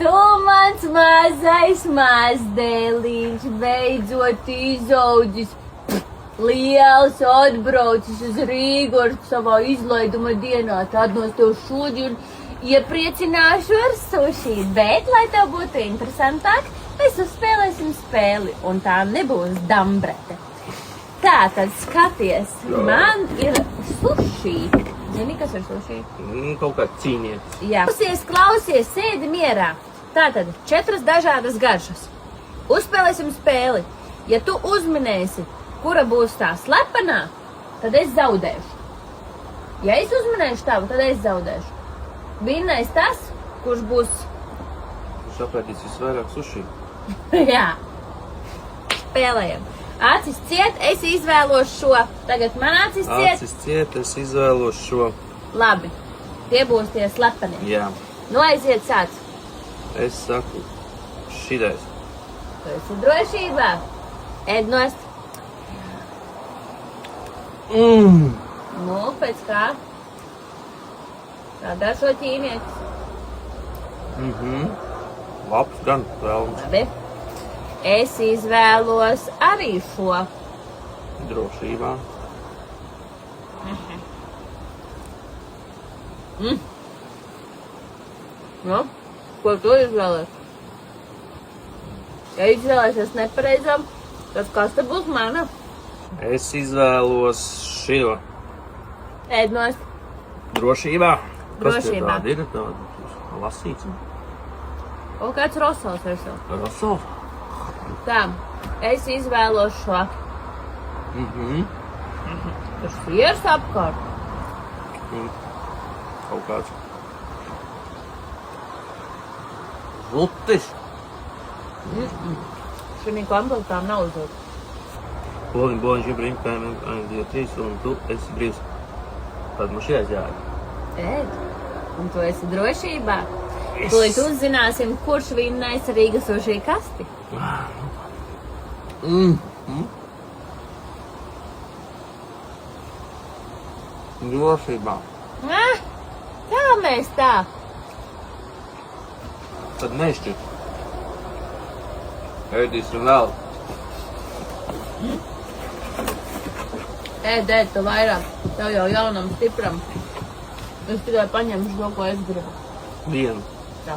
Tu mans mazais mazdēliņš, beidzot izaudzis, liels, atbraucis uz Rīgu ar savā izlaiduma dienā. Tad no tev šodien iepriecināšu ar suši, bet, lai tev būtu interesantāk, mēs uzspēlēsim spēli, un tā nebūs dambrete. Tātad skaties, man ir suši. Zini, kas ir suši? Kaut kā cīnietis. Jā. Klausies, sēdi mierā. Tātad 4 dažādas garšas. Uzspēlēsim spēli. Ja tu uzminēsi, kura būs tā slepenā, tad es zaudēšu. Ja es uzminēšu tavu, tad es zaudēšu. Vinnēs tas, kurš būs... Kurš apēdīs visvairāk suši? Jā. Spēlējam. Acis ciet, es izvēlos šo. Tagad man acis ciet. Acis ciet, es izvēlos šo. Labi. Tie būs tie slepenie. Jā. Nu, aiziet sāc. Es saku, šitais. Tu esi drošībā. Ēd nost. Nu, pēc kā? Tā garšo ķīnietis. Labs gan, vēlams. Labi. Es izvēlos arī šo. Drošībā. Nu, ko tu izvēlēs? Ja izvēlēsies nepareizo, tad kas te būs mana? Es izvēlos šo. Ēd nost. Drošībā. Kas tie Drošībā. tādi ir? Tādi lasīts. Un kāds rosals ir šo? Rosols. Tā, es izvēlos šo. Tas iers apkārt. Kaut kāds. Žutis. Šim komplektā nav zūt. Boliņš ir brīnkājumi, 1, 2, 3, un tu esi brīvs. Tad man šī aizjāja. Ēd. Un tu esi drošībā. Tūlīt uzzināsim, kurš vinnēs Rīgas suši kasti. Drošībā. Tā mēs tā. Tad nešķiet. Ēdīsim vēl. Ēd, tu vairāk. Tev jau jaunam stipram. Es tikai paņemšu to, ko es gribu. Vienu. Tā.